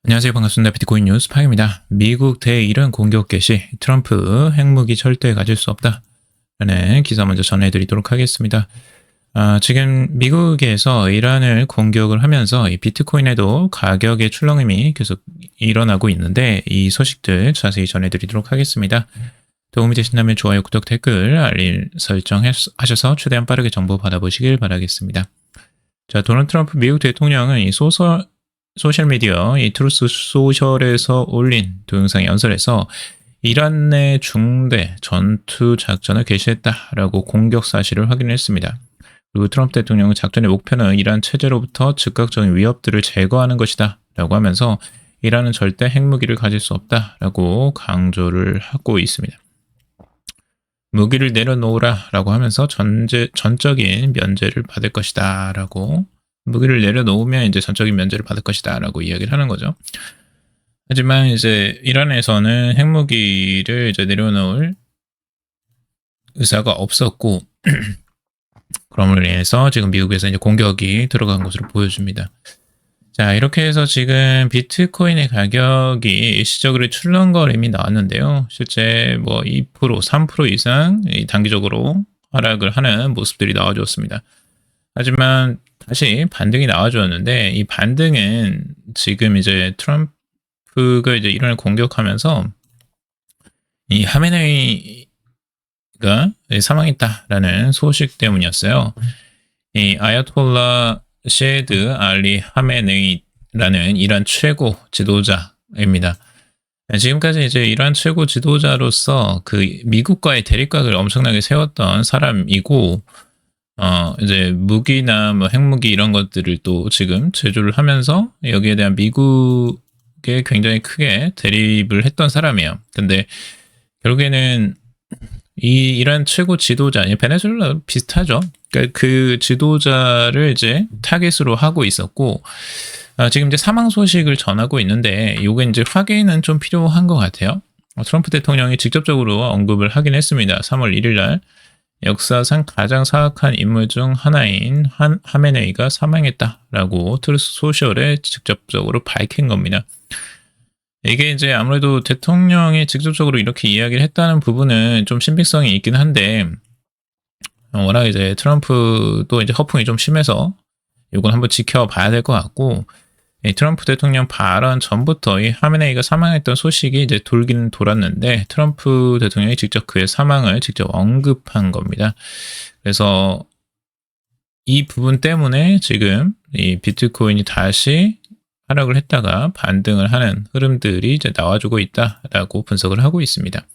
안녕하세요. 반갑습니다. 비트코인 뉴스 파입니다. 미국 대1은 공격 개시, 트럼프 핵무기 절대 가질 수 없다 라는 기사 먼저 전해드리도록 하겠습니다. 지금 미국에서 이란을 공격을 하면서 이 비트코인에도 가격의 출렁임이 계속 일어나고 있는데 이 소식들 자세히 전해드리도록 하겠습니다. 도움이 되신다면 좋아요, 구독, 댓글, 알림 설정하셔서 최대한 빠르게 정보 받아보시길 바라겠습니다. 자, 도널드 트럼프 미국 대통령은 이 소셜미디어 이 트루스 소셜에서 올린 동영상 연설에서 이란 내 중대 전투 작전을 개시했다라고 공격 사실을 확인했습니다. 그리고 트럼프 대통령은 작전의 목표는 이란 체제로부터 즉각적인 위협들을 제거하는 것이다 라고 하면서 이란은 절대 핵무기를 가질 수 없다라고 강조를 하고 있습니다. 무기를 내려놓으라 라고 하면서 전적인 면제를 받을 것이다 라고, 무기를 내려놓으면 이제 전적인 면제를 받을 것이다 라고 이야기를 하는 거죠. 하지만 이제 이란에서는 핵무기를 이제 내려놓을 의사가 없었고 그럼으로 인해서 지금 미국에서 이제 공격이 들어간 것으로 보여집니다. 자, 이렇게 해서 지금 비트코인의 가격이 일시적으로 출렁거림이 나왔는데요. 실제 뭐 2%, 3% 이상 단기적으로 하락을 하는 모습들이 나와주었습니다. 하지만 다시 반등이 나와주었는데 이 반등은 지금 이제 트럼프가 이제 이란을 공격하면서 이 하메네이가 사망했다라는 소식 때문이었어요. 이 아야톨라 셰드 알리 하메네이라는 이란 최고 지도자입니다. 지금까지 이제 이란 최고 지도자로서 그 미국과의 대립각을 엄청나게 세웠던 사람이고, 이제 무기나 뭐 핵무기 이런 것들을 또 지금 제조를 하면서 여기에 대한 미국에 굉장히 크게 대립을 했던 사람이에요. 근데 결국에는 이 이란 최고 지도자, 베네수엘라 비슷하죠. 그러니까 그 지도자를 이제 타겟으로 하고 있었고, 지금 이제 사망 소식을 전하고 있는데, 요게 이제 확인은 좀 필요한 것 같아요. 트럼프 대통령이 직접적으로 언급을 하긴 했습니다. 3월 1일 날 역사상 가장 사악한 인물 중 하나인 하메네이가 사망했다라고 트루스 소셜에 직접적으로 밝힌 겁니다. 이게 이제 아무래도 대통령이 직접적으로 이렇게 이야기를 했다는 부분은 좀 신빙성이 있긴 한데, 워낙 이제 트럼프도 이제 허풍이 좀 심해서 이건 한번 지켜봐야 될 것 같고, 이 트럼프 대통령 발언 전부터 이 하메네이가 사망했던 소식이 이제 돌긴 돌았는데 트럼프 대통령이 직접 그의 사망을 직접 언급한 겁니다. 그래서 이 부분 때문에 지금 이 비트코인이 다시 하락을 했다가 반등을 하는 흐름들이 이제 나와주고 있다라고 분석을 하고 있습니다.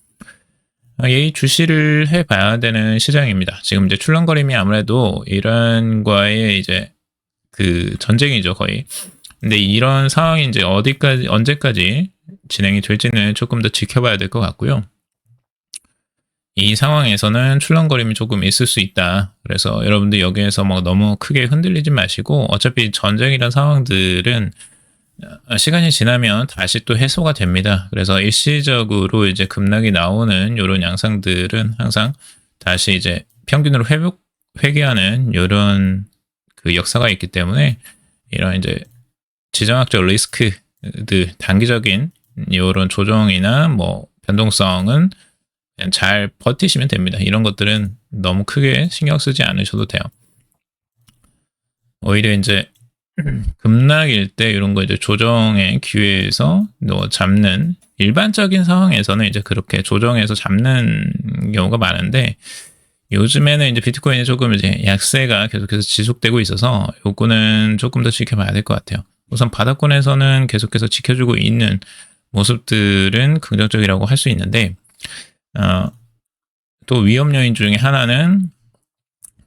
이 주시를 해봐야 되는 시장입니다. 지금 이제 출렁거림이 아무래도 이란과의 이제 그 전쟁이죠, 거의. 근데 이런 상황이 이제 언제까지 진행이 될지는 조금 더 지켜봐야 될 것 같고요. 이 상황에서는 출렁거림이 조금 있을 수 있다. 그래서 여러분들 여기에서 뭐 너무 크게 흔들리지 마시고, 어차피 전쟁이란 상황들은 시간이 지나면 다시 또 해소가 됩니다. 그래서 일시적으로 이제 급락이 나오는 이런 양상들은 항상 다시 이제 평균으로 회귀하는 이런 그 역사가 있기 때문에 이런 이제 지정학적 리스크들, 단기적인 이런 조정이나 뭐 변동성은 잘 버티시면 됩니다. 이런 것들은 너무 크게 신경 쓰지 않으셔도 돼요. 오히려 이제 급락일 때 이런 거 이제 조정의 기회에서 잡는, 일반적인 상황에서는 이제 그렇게 조정해서 잡는 경우가 많은데, 요즘에는 이제 비트코인이 조금 이제 약세가 계속해서 지속되고 있어서 요거는 조금 더 지켜봐야 될 것 같아요. 우선 바닥권에서는 계속해서 지켜주고 있는 모습들은 긍정적이라고 할 수 있는데, 또 위험 요인 중에 하나는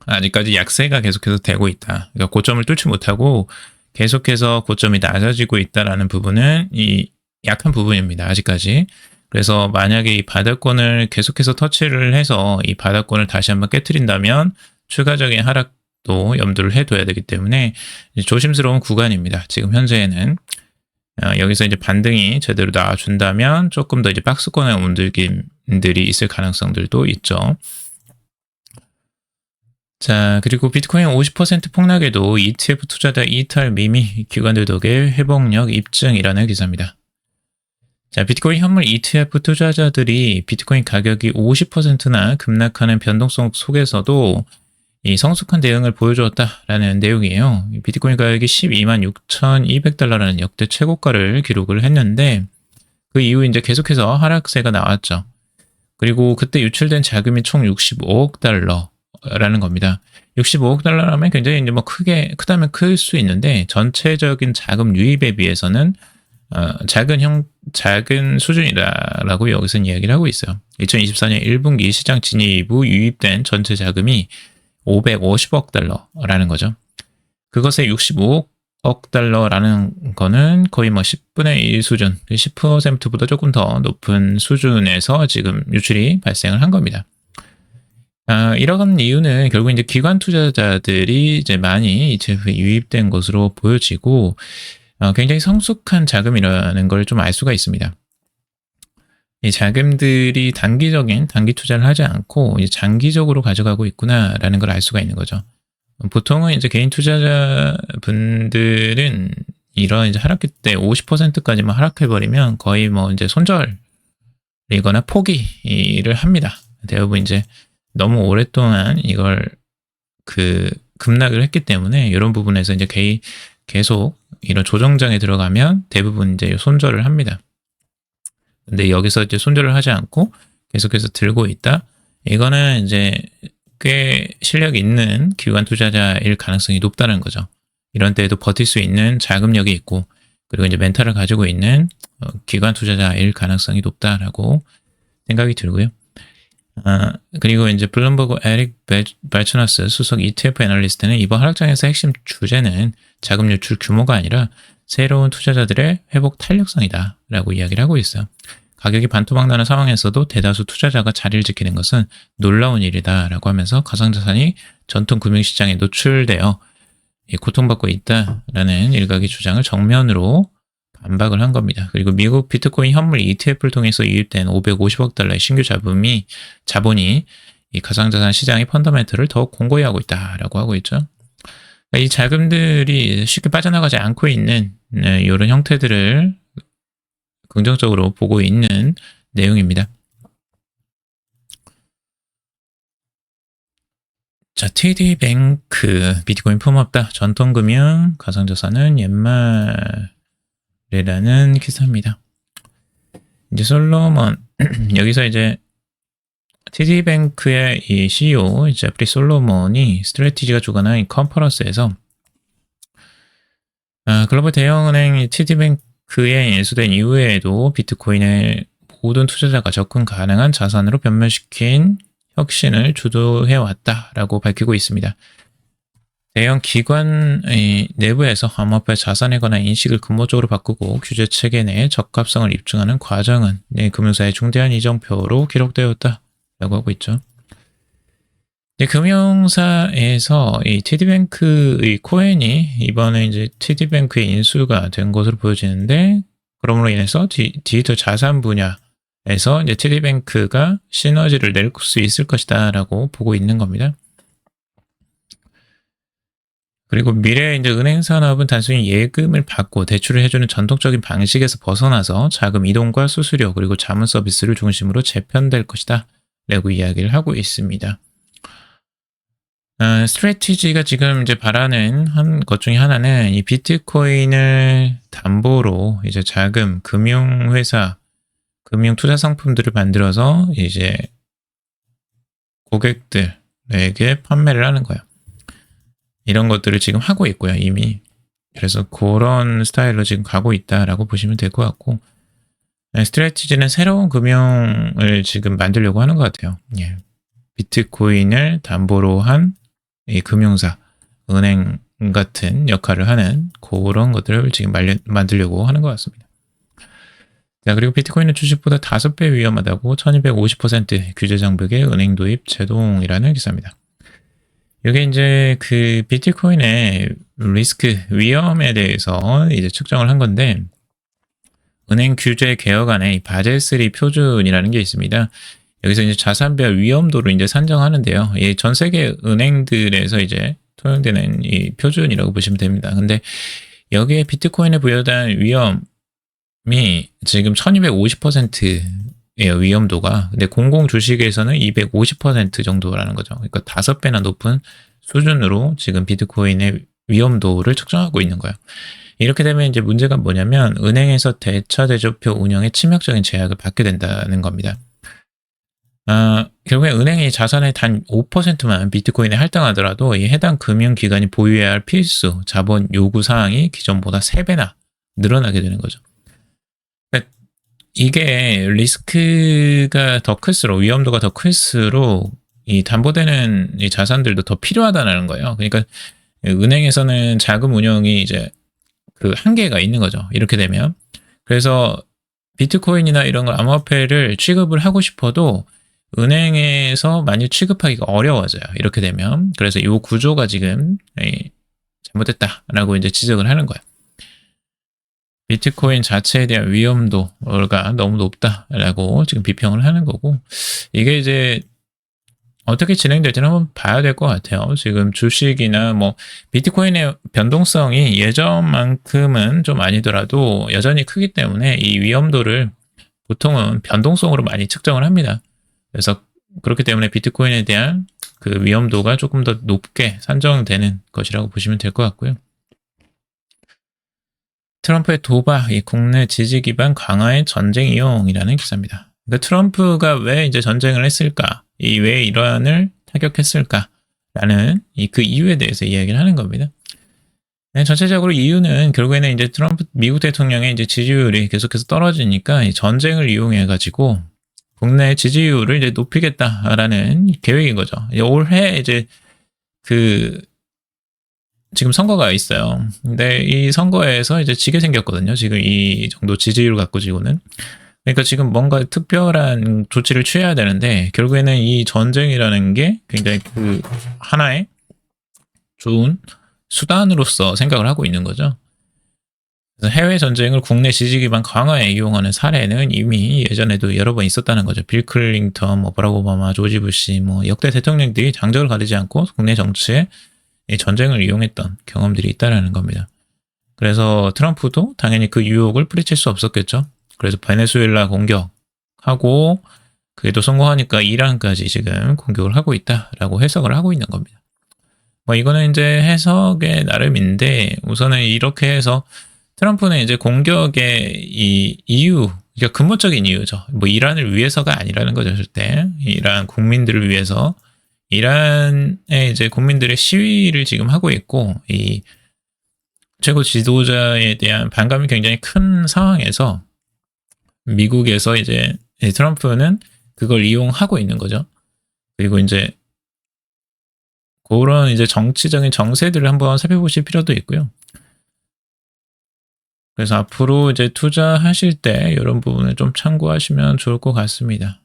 아직까지 약세가 계속해서 되고 있다. 그러니까 고점을 뚫지 못하고 계속해서 고점이 낮아지고 있다라는 부분은 이 약한 부분입니다. 아직까지. 그래서 만약에 이 바닥권을 계속해서 터치를 해서 이 바닥권을 다시 한번 깨트린다면 추가적인 하락도 염두를 해둬야 되기 때문에 조심스러운 구간입니다. 지금 현재는 여기서 이제 반등이 제대로 나와준다면 조금 더 이제 박스권의 움직임들이 있을 가능성들도 있죠. 자, 그리고 비트코인 50% 폭락에도 ETF 투자자 이탈 미미 기관들 덕에 회복력 입증이라는 기사입니다. 자, 비트코인 현물 ETF 투자자들이 비트코인 가격이 50%나 급락하는 변동성 속에서도 이 성숙한 대응을 보여주었다라는 내용이에요. 비트코인 가격이 126,200달러라는 역대 최고가를 기록을 했는데 그 이후 이제 계속해서 하락세가 나왔죠. 그리고 그때 유출된 자금이 총 65억 달러라는 겁니다. 65억 달러라면 굉장히 이제 뭐 크다면 클 수 있는데 전체적인 자금 유입에 비해서는 작은 수준이다라고 여기서는 이야기를 하고 있어요. 2024년 1분기 시장 진입 후 유입된 전체 자금이 550억 달러라는 거죠. 그것의 65억 달러라는 거는 거의 뭐 10분의 1 수준, 10%보다 조금 더 높은 수준에서 지금 유출이 발생을 한 겁니다. 이런 이유는 결국 이제 기관 투자자들이 이제 많이 ETF에 유입된 것으로 보여지고, 굉장히 성숙한 자금이라는 걸 좀 알 수가 있습니다. 이 자금들이 단기 투자를 하지 않고 이제 장기적으로 가져가고 있구나라는 걸 알 수가 있는 거죠. 보통은 이제 개인 투자자분들은 이런 이제 하락기 때 50%까지만 하락해버리면 거의 뭐 이제 손절이거나 포기를 합니다. 대부분 이제 너무 오랫동안 이걸 급락을 했기 때문에 이런 부분에서 이제 계속 이런 조정장에 들어가면 대부분 이제 손절을 합니다. 근데 여기서 이제 손절을 하지 않고 계속해서 들고 있다. 이거는 이제 꽤 실력 있는 기관 투자자일 가능성이 높다는 거죠. 이런 때에도 버틸 수 있는 자금력이 있고, 그리고 이제 멘탈을 가지고 있는 기관 투자자일 가능성이 높다라고 생각이 들고요. 그리고 이제 블룸버그 에릭 발츠너스 수석 ETF 애널리스트는 이번 하락장에서 핵심 주제는 자금 유출 규모가 아니라 새로운 투자자들의 회복 탄력성이다 라고 이야기를 하고 있어요. 가격이 반토막 나는 상황에서도 대다수 투자자가 자리를 지키는 것은 놀라운 일이다 라고 하면서 가상자산이 전통 금융시장에 노출되어 고통받고 있다라는 일각의 주장을 정면으로 반박을 한 겁니다. 그리고 미국 비트코인 현물 ETF를 통해서 유입된 550억 달러의 신규 자본이 이 가상자산 시장의 펀더멘털을 더욱 공고히 하고 있다라고 하고 있죠. 이 자금들이 쉽게 빠져나가지 않고 있는 이런 형태들을 긍정적으로 보고 있는 내용입니다. 자, TD뱅크 비트코인 품없다. 전통금융 가상자산은 옛말이라는 기사입니다. 이제 솔로몬 여기서 이제 TD뱅크의 이 CEO 제프리 솔로몬이 스트래티지가 주관한 이 컨퍼런스에서 글로벌 대형은행 TD뱅크에 인수된 이후에도 비트코인을 모든 투자자가 접근 가능한 자산으로 변면시킨 혁신을 주도해왔다라고 밝히고 있습니다. 대형 기관 내부에서 암호화폐 자산에 관한 인식을 근본적으로 바꾸고 규제 체계 내 적합성을 입증하는 과정은 금융사의 중대한 이정표로 기록되었다라고 하고 있죠. 금융사에서 이 TD뱅크의 코인이 이번에 이제 TD뱅크의 인수가 된 것으로 보여지는데, 그럼으로 인해서 디지털 자산 분야에서 이제 TD뱅크가 시너지를 낼 수 있을 것이다라고 보고 있는 겁니다. 그리고 미래의 이제 은행 산업은 단순히 예금을 받고 대출을 해주는 전통적인 방식에서 벗어나서 자금 이동과 수수료 그리고 자문 서비스를 중심으로 재편될 것이다 라고 이야기를 하고 있습니다. 스트래티지가 지금 이제 바라는 한 것 중에 하나는 이 비트코인을 담보로 이제 금융회사, 금융 투자 상품들을 만들어서 이제 고객들에게 판매를 하는 거예요. 이런 것들을 지금 하고 있고요, 이미. 그래서 그런 스타일로 지금 가고 있다라고 보시면 될 것 같고, 스트래티지는 새로운 금융을 지금 만들려고 하는 것 같아요. 예. 비트코인을 담보로 한 이 금융사, 은행 같은 역할을 하는 그런 것들을 지금 만들려고 하는 것 같습니다. 자, 그리고 비트코인은 주식보다 5배 위험하다고 1250% 규제 장벽의 은행 도입 제동이라는 기사입니다. 이게 이제 그 비트코인의 리스크, 위험에 대해서 이제 측정을 한 건데, 은행 규제 개혁안에 바젤3 표준이라는 게 있습니다. 여기서 이제 자산별 위험도를 이제 산정하는데요. 이 전 세계 은행들에서 이제 통용되는 이 표준이라고 보시면 됩니다. 근데 여기에 비트코인에 부여된 위험이 지금 1250%예요, 위험도가. 근데 공공 주식에서는 250% 정도라는 거죠. 그러니까 5배나 높은 수준으로 지금 비트코인의 위험도를 측정하고 있는 거예요. 이렇게 되면 이제 문제가 뭐냐면 은행에서 대차 대조표 운영에 치명적인 제약을 받게 된다는 겁니다. 결국에 은행이 자산의 단 5%만 비트코인에 할당하더라도 이 해당 금융기관이 보유해야 할 필수 자본 요구 사항이 기존보다 3배나 늘어나게 되는 거죠. 그러니까 이게 리스크가 더 클수록, 위험도가 더 클수록 이 담보되는 이 자산들도 더 필요하다는 거예요. 그러니까 은행에서는 자금 운영이 이제 그 한계가 있는 거죠. 이렇게 되면. 그래서 비트코인이나 이런 걸 암호화폐를 취급을 하고 싶어도 은행에서 많이 취급하기가 어려워져요. 이렇게 되면. 그래서 이 구조가 지금 잘못됐다라고 이제 지적을 하는 거예요. 비트코인 자체에 대한 위험도가 너무 높다라고 지금 비평을 하는 거고, 이게 이제 어떻게 진행될지는 한번 봐야 될 것 같아요. 지금 주식이나 뭐 비트코인의 변동성이 예전만큼은 좀 아니더라도 여전히 크기 때문에 이 위험도를 보통은 변동성으로 많이 측정을 합니다. 그래서 그렇기 때문에 비트코인에 대한 그 위험도가 조금 더 높게 산정되는 것이라고 보시면 될 것 같고요. 트럼프의 도박, 이 국내 지지 기반 강화의 전쟁 이용이라는 기사입니다. 그러니까 트럼프가 왜 이제 전쟁을 했을까? 왜 이란을 타격했을까라는 그 이유에 대해서 이야기를 하는 겁니다. 네, 전체적으로 이유는 결국에는 이제 트럼프 미국 대통령의 이제 지지율이 계속해서 떨어지니까 이 전쟁을 이용해 가지고 국내 지지율을 이제 높이겠다라는 계획인 거죠. 올해 이제 지금 선거가 있어요. 근데 이 선거에서 이제 지게 생겼거든요. 지금 이 정도 지지율 갖고 지고는. 그러니까 지금 뭔가 특별한 조치를 취해야 되는데 결국에는 이 전쟁이라는 게 굉장히 하나의 좋은 수단으로서 생각을 하고 있는 거죠. 그래서 해외 전쟁을 국내 지지 기반 강화에 이용하는 사례는 이미 예전에도 여러 번 있었다는 거죠. 빌 클린턴, 버락 오바마, 조지 부시, 역대 대통령들이 장적을 가리지 않고 국내 정치에 이 전쟁을 이용했던 경험들이 있다라는 겁니다. 그래서 트럼프도 당연히 그 유혹을 뿌리칠 수 없었겠죠. 그래서 베네수엘라 공격하고 그래도 성공하니까 이란까지 지금 공격을 하고 있다라고 해석을 하고 있는 겁니다. 이거는 이제 해석의 나름인데 우선은 이렇게 해서 트럼프는 이제 공격의 이 이유, 그러니까 근본적인 이유죠. 이란을 위해서가 아니라는 거죠, 절대. 이란 국민들을 위해서 이란의 이제 국민들의 시위를 지금 하고 있고 이 최고 지도자에 대한 반감이 굉장히 큰 상황에서 미국에서 이제 트럼프는 그걸 이용하고 있는 거죠. 그리고 이제 그런 이제 정치적인 정세들을 한번 살펴보실 필요도 있고요. 그래서 앞으로 이제 투자하실 때 이런 부분을 좀 참고하시면 좋을 것 같습니다.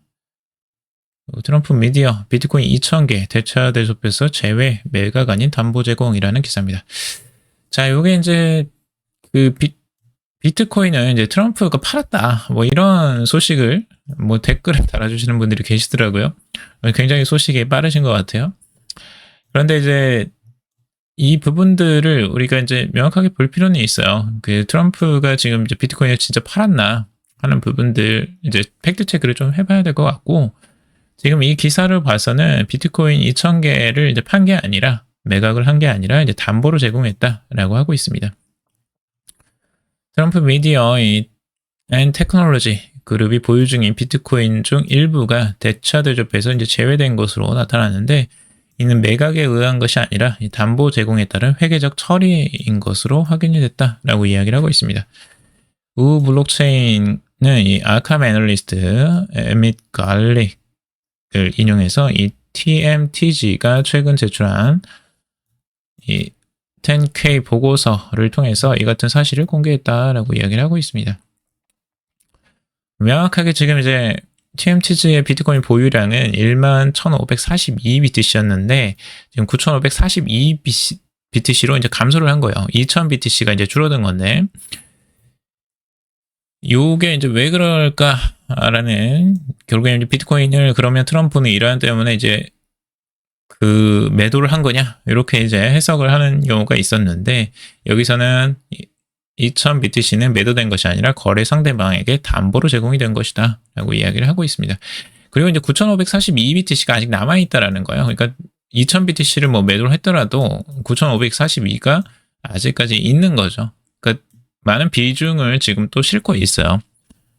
트럼프 미디어 비트코인 2,000개 대차 대조표에서 제외 매각 아닌 담보 제공이라는 기사입니다. 자, 요게 이제 비트코인은 이제 트럼프가 팔았다. 이런 소식을 댓글에 달아주시는 분들이 계시더라고요. 굉장히 소식이 빠르신 것 같아요. 그런데 이제 이 부분들을 우리가 이제 명확하게 볼 필요는 있어요. 트럼프가 지금 이제 비트코인을 진짜 팔았나 하는 부분들 이제 팩트 체크를 좀 해봐야 될 것 같고 지금 이 기사를 봐서는 비트코인 2,000개를 이제 판 게 아니라 매각을 한 게 아니라 이제 담보로 제공했다라고 하고 있습니다. 트럼프 미디어 앤 테크놀로지 그룹이 보유 중인 비트코인 중 일부가 대차 대조표에서 이제 제외된 것으로 나타났는데 이는 매각에 의한 것이 아니라 담보 제공에 따른 회계적 처리인 것으로 확인이 됐다라고 이야기를 하고 있습니다. 우 블록체인은 이 아캄 애널리스트 에밋 갈릭을 인용해서 이 TMTG가 최근 제출한 이 10K 보고서를 통해서 이 같은 사실을 공개했다라고 이야기를 하고 있습니다. 명확하게 지금 이제 TMTG의 비트코인 보유량은 11,542BTC였는데 지금 9,542BTC로 이제 감소를 한 거예요. 2,000BTC가 이제 줄어든 건데 요게 이제 왜 그럴까라는, 결국에 이제 비트코인을 그러면 트럼프는 이러한 때문에 이제 그 매도를 한 거냐, 이렇게 이제 해석을 하는 경우가 있었는데, 여기서는 2000BTC는 매도된 것이 아니라 거래 상대방에게 담보로 제공이 된 것이다 라고 이야기를 하고 있습니다. 그리고 이제 9542BTC가 아직 남아있다라는 거예요. 그러니까 2000BTC를 뭐 매도를 했더라도 9542가 아직까지 있는 거죠. 그러니까 많은 비중을 지금 또 싣고 있어요.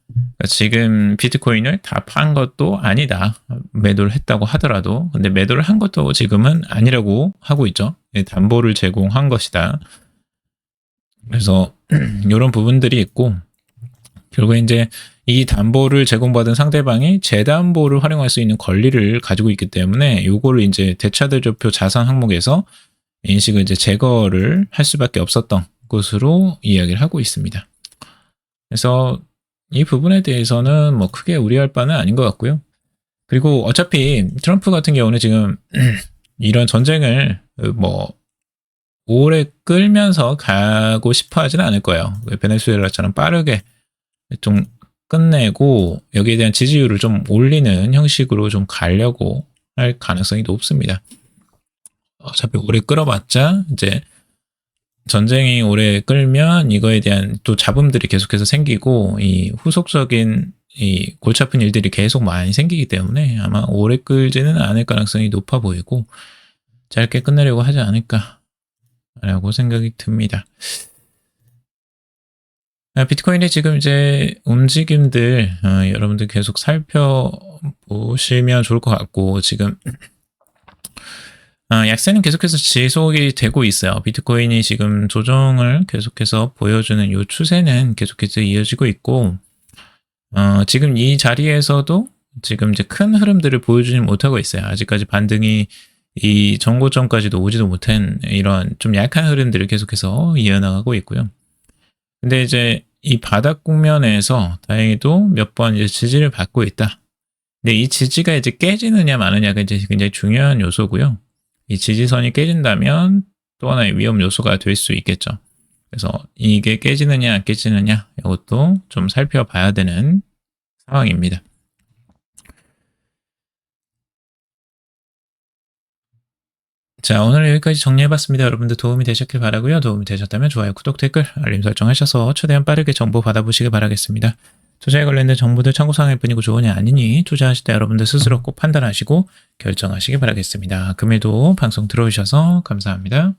그러니까 지금 비트코인을 다 판 것도 아니다, 매도를 했다고 하더라도. 근데 매도를 한 것도 지금은 아니라고 하고 있죠. 담보를 제공한 것이다. 그래서 이런 부분들이 있고, 결국에 이제 이 담보를 제공받은 상대방이 재담보를 활용할 수 있는 권리를 가지고 있기 때문에 요거를 이제 대차대조표 자산 항목에서 인식을 이제 제거를 할 수밖에 없었던 것으로 이야기를 하고 있습니다. 그래서 이 부분에 대해서는 뭐 크게 우려할 바는 아닌 것 같고요. 그리고 어차피 트럼프 같은 경우는 지금 이런 전쟁을 뭐 오래 끌면서 가고 싶어 하지는 않을 거예요. 베네수엘라처럼 빠르게 좀 끝내고 여기에 대한 지지율을 좀 올리는 형식으로 좀 가려고 할 가능성이 높습니다. 어차피 오래 끌어봤자 이제 전쟁이 오래 끌면 이거에 대한 또 잡음들이 계속해서 생기고, 이 후속적인 이 골치 아픈 일들이 계속 많이 생기기 때문에 아마 오래 끌지는 않을 가능성이 높아 보이고, 짧게 끝내려고 하지 않을까라고 생각이 듭니다. 비트코인의 지금 이제 움직임들 여러분들 계속 살펴보시면 좋을 것 같고, 지금 약세는 계속해서 지속이 되고 있어요. 비트코인이 지금 조정을 계속해서 보여주는 이 추세는 계속해서 이어지고 있고, 지금 이 자리에서도 지금 이제 큰 흐름들을 보여주지 못하고 있어요. 아직까지 반등이 이 정고점까지도 오지도 못한 이런 좀 약한 흐름들을 계속해서 이어나가고 있고요. 근데 이제 이 바닥 국면에서 다행히도 몇 번 이제 지지를 받고 있다. 근데 이 지지가 이제 깨지느냐 마느냐가 이제 굉장히 중요한 요소고요. 이 지지선이 깨진다면 또 하나의 위험 요소가 될 수 있겠죠. 그래서 이게 깨지느냐 안 깨지느냐, 이것도 좀 살펴봐야 되는 상황입니다. 자, 오늘 여기까지 정리해봤습니다. 여러분들 도움이 되셨길 바라고요. 도움이 되셨다면 좋아요, 구독, 댓글, 알림 설정하셔서 최대한 빠르게 정보 받아보시길 바라겠습니다. 투자에 관련된 정보들 참고사항일 뿐이고 조언이 아니니 투자하실 때 여러분들 스스로 꼭 판단하시고 결정하시기 바라겠습니다. 금일도 방송 들어주셔서 감사합니다.